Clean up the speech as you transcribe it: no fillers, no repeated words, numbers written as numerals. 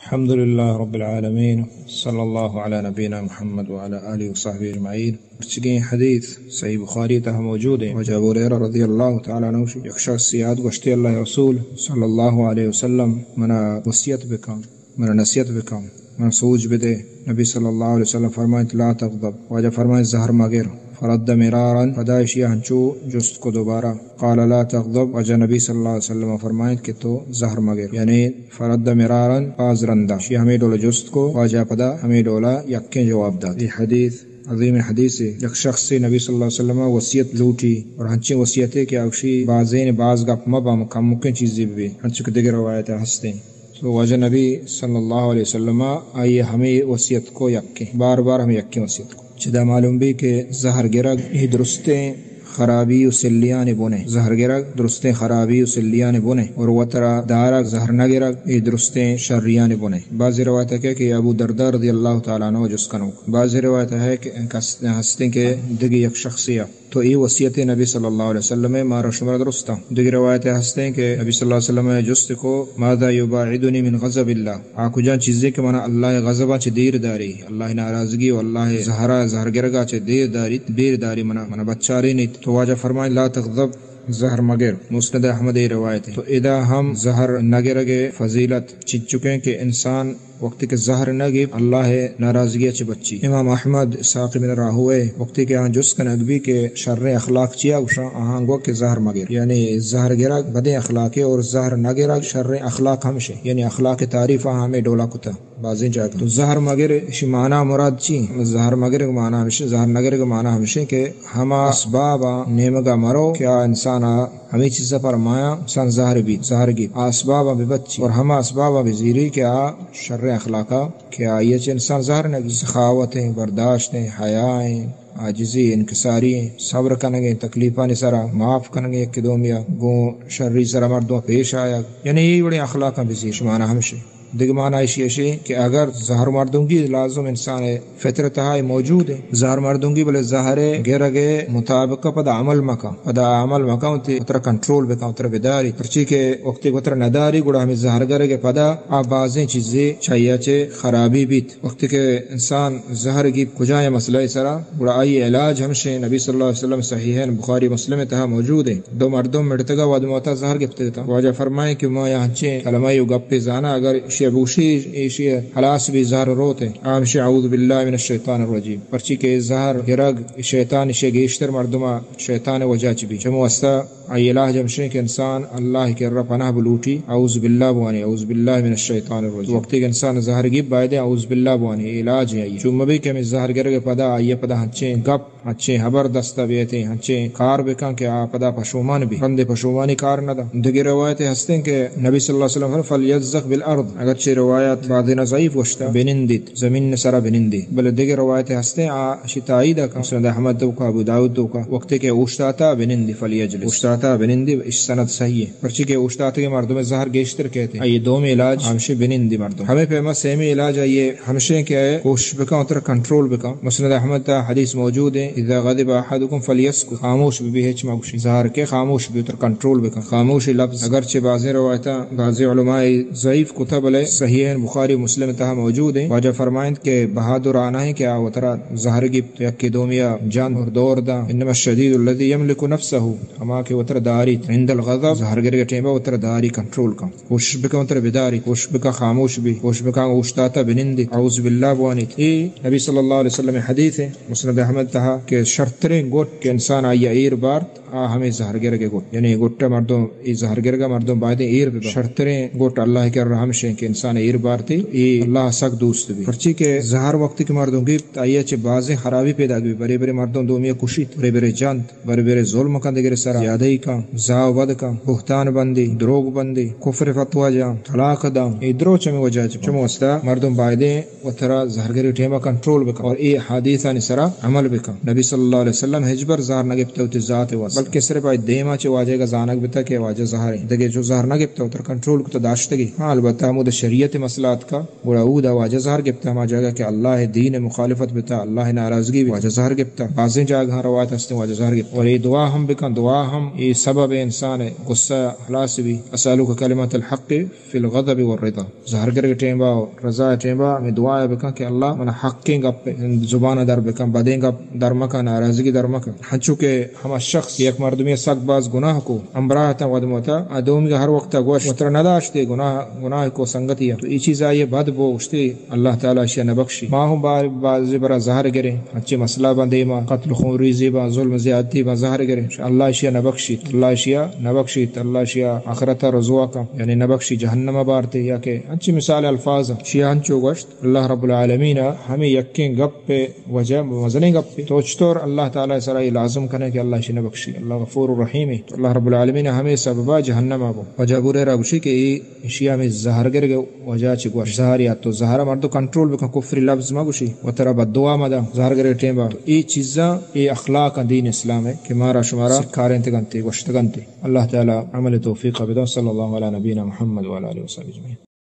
الحمد لله رب العالمين صلى الله على نبينا محمد وعلى آله وصحبه أجمعين. چگیں حدیث صحیح بخاری تہ موجود ہے. وجہ ابو ہریرہ رضی اللہ تعالی عنہ یک شخص یاد گشتے اللہ رسول صلی اللہ علیہ وسلم منا وصیت بکم منا نصیحت بکم من سوچ بدے. نبی صلی اللہ علیہ وسلم فرمائے لا تغضب. وجہ فرمائے زہر مگر. فرد مرارا فدائشی ہنچو جست کو دوبارہ. قال لا تغضب. وجہ نبی صلی اللہ علیہ وسلم فرمائے کہ تو زہر مگر یعنی فرد مرارا پازرندہ شی ہمیں ڈولا جست کو واجہ پدا ہمیں ڈولا یکیں جواب دا. یہ حدیث عظیم حدیث ہے. یک شخص سے نبی صلی اللہ علیہ وسلم وصیت لوٹی اور ہنچیں وصیتیں کہ اوشی بعضین بعض گپ مبام کم مکن چیزیں بھی ہنچوں کے دیگر روایت ہستے. تو وجہ نبی صلی اللہ علیہ وسلم آئیے ہمیں وصیت کو یکیں بار بار ہمیں یکیں وصیت کو چدا معلوم بھی کہ زہر گرگ یہ درستیں خرابی و سلیان بنے. زہر گرگ درستیں خرابی و سلیان بنے اور وطرہ دارک زہر نہ گرگ یہ درستیں شریان بنے. بعض روایت ہے کہ ابو دردار رضی اللہ تعالیٰ عنہ جس کنو. بعض روایت ہے کہ ہستے کے دگی یک شخصیہ تو یہ وصیت نبی صلی اللہ علیہ وسلم مارا شمر درستہ. دیگر روایت ہستے ہیں کہ نبی صلی اللہ علیہ وسلم جست کو ماذا یباعدنی من غضب اللہ. آکو جان چیزیں کہ منا اللہ غضبہ چھ دیر داری اللہ ناراضگی و اللہ زہر گرگا چھ دیر داری بیر داری منا بچاری نہیں. تو واجہ فرمائے لا تغضب زہر مگر. مسند احمد یہ روایت ہے. تو ادا ہم زہر نگرگے فضیلت چچ چکے کہ انسان وقت کے زہر نگی اللہ ناراضگی چ بچی. امام احمد ساقی من راہوے وقت کے آن جس کن اگبی کے شر اخلاق چیا وشا آہنگو کے زہر مگر یعنی زہر گرگ بدے اخلاق اور زہر نگرگ شر اخلاق ہمشے یعنی اخلاق تعریف ہمیں ڈولا کتا بازیں جا کے. تو زہر مگر اسی معنی مراد چی زہر مگر کا معنی ہمشے زہر نگر کا معنی ہمشے کہ ہما اسباب نیمگا مرو کیا انسان ہمیں چیزیں پر مایا انسان زہر بھی زہر کی اسباب بھی بچی اور ہما اسباب بھی زیری کیا شر اخلاقہ کیا یہ چھ انسان زہر نگی. سخاوتیں برداشتیں حیائیں عاجزی انکساری صبر کنگے تکلیفانی سرا معاف کنگے ایک دومیا گو شرری سرا مردوں پیش آیا یعنی یہ بڑی اخلاقاں بھی شمانا ہمشے. دیکھ معنی ایشی کہ اگر زہر مردوں کی لازم انسان فطرت ہے موجود ہے. زہر مردوں کی بلے زہر گرگے مطابق پدا عمل مکا اتر کنٹرول بکا اتر بیداری پرچی کے وقتی اتر نداری گوڑا ہمیں زہر گرگے پدا آبازیں چیزیں چاہیے چے خرابی بیت. وقتی کے انسان زہر کی کجائے مسئلہ سرا گوڑا آئی علاج ہمشے نبی صلی اللہ علیہ وسلم صحیحین بخاری مسلم تہا موجود ہے. دو مردوں مڑتگا وادموتا زہر گفتے تھا. واجہ فرمائے کہ ما یہاں چے کلمہ گپ زانا اگر بوشی ایشی حلاس بھی زہر روتے عامشی اعوذ باللہ من الشیطان الرجیم پرچی کے زہر گرگ شیطان شے گیشتر مردمہ شیطان وجہ چبی چمو استا ای علاج ہمشے کہ انسان اللہ کے رب پناہ بلوٹی اعوذ باللہ بوانی اعوذ باللہ من الشیطان الرجیم. وقت کہ انسان زہر گیب بائدے اعوذ باللہ بوانی علاج ہے. چون مبی کہ ہمیں زہر گرگ پدا آئیے پدا ہنچیں گپ ہنچیں حبر دستہ بیتے ہنچیں کار بکن کہ پدا پشومان بھی بندے پشومانی کار نہ دا. دیگر روایت ہستے کہ نبی صلی اللہ علیہ وسلم فلیزق بالارض اگرچہ روایت بعضنا ضعیف وشتا بنندید زمین سرا بنندی بل دیگر روایت ہستے اشی تائید کا مسند احمد دو کا ابو داؤد دو کا وقت کہ اوشتاتا بنندی فلیجلس اوشتاتا بنندی اس سند صحیح ہے. پرچی کہ اوشتاتا کے مردوں میں زہر گیشتر کہتے ہیں یہ دو میں علاج ہمشے بنندی مردوں ہمیں پیما سیمی علاج ہے ہمشے کیا ہے کوشش بکا اتر کنٹرول بکا. مسند احمد تا حدیث موجود ہے اذا غضب احدکم فلیسکت خاموش بھی ہچ ماوشی زہر کے خاموش بھی اتر کنٹرول بکا. خاموشی لفظ اگرچہ بعض روایتاں بعض علماء ضعیف کتب لے صحیح بخاری مسلم تہا موجود ہے. واجہ فرمائیں کہ بہادر آنا ہے کیا وترا زہر کی یکی دومیا جان اور دور دا انما الشدید الذي يملك نفسه اما کہ وتر داری عند الغضب زہر گرگ ٹیمبا وتر داری کنٹرول کا کوشش بکا وتر بیداری کوشش بکا خاموش بھی کوشش بکا اوشتاتا بنندی اعوذ باللہ بوانی. یہ نبی صلی اللہ علیہ وسلم حدیث ہے مسند احمد تہا کہ شرطریں گوٹ کہ انسان آئی ایر بارت ہمیں زہر گرگ گوٹ یعنی گوٹا مردوں ای زہر گرگا مردوں بعد ایر بار شرطریں گوٹ اللہ کے رحم شے کہ انسان ایر بارتی یہ اللہ سک دوست بھی. پرچی کے زہر وقت کے مردوں کی آئیے چھ بازیں خرابی پیدا گئی بڑے بڑے مردوں دومیا کشیت بڑے بڑے جانت بڑے بڑے ظلم کا دگر سرا یادئی کا زاو ود کا بہتان بندی دروغ بندی کفر فتوا جا طلاق دا ادرو چمی وجہ چمو استا مردوں بائدے و ترا زہر گرگ ٹیما کنٹرول بکا اور ای حدیثان سرا عمل بکا. نبی صلی اللہ علیہ وسلم هجبر زهر نگفته و ذات واسه بلکه صرف ای دیما چه واجه زانک بتا که واجه زهر دیگه جو زهر نگفته و تر کنترل کو داشتگی البته مود شریعت مسئلات کا بڑا او دا واجه زهر گفته ما جگہ کہ اللہ دین مخالفت بتا اللہ ناراضگی واجه زهر گفته بعضی جگہ روایت است واجه زهر گفته اور یہ دعا ہم بکن دعا ہم یہ سبب انسان غصہ خلاص بھی اسالک کلمات الحق فی الغضب والرضا زهر کر ٹیمبا رضا ٹیمبا میں دعا بکن کہ اللہ من حق کے گپ زبان در بکن بدیں گپ در مکن ناراضگی در مکن ہنچو کہ ہم شخص یک مردمی سخت باز گناہ کو امراہ تا ودمتا ادوم ہر وقت گوش متر نداشتے گناہ کو سنگتی تو یہ چیز آئیے بد بوشتے اللہ تعالی شیا نبخشی ما ہم باز برا ظاہر کرے اچھے مسئلہ بندے ما قتل خون زیبا ظلم زیادتی با ظاہر کرے اللہ شیا نبخشی اللہ شیا نبخشی اللہ شیا آخرت رضوا کا یعنی نبخشی جہنم بارتے یا کہ اچھی مثال الفاظ شیا ہنچو گوشت اللہ رب العالمین ہمیں یقین گپ پہ وجہ وزنے گپ پہ توچتور اللہ تعالی سرائی لازم کرنے کہ اللہ شیا نبخشی اللہ غفور الرحیم اللہ رب العالمین ہمیں سببا جہنم ابو وجہ برے ربشی کہ اشیاء میں زہر گر گئے وجہ چکو زہر یا تو زہر مردو کنٹرول بکن کفر لفظ مگوشی و ترہ بدعا مدا زہر گر ٹیم با یہ چیزاں یہ اخلاق دین اسلام ہے کہ مارا شمارا سکھاریں تگنتے گوشتگنتے اللہ تعالی عمل توفیق بدن صلی اللہ علیہ نبینا محمد وعلی آلہ وصحبہ اجمعین.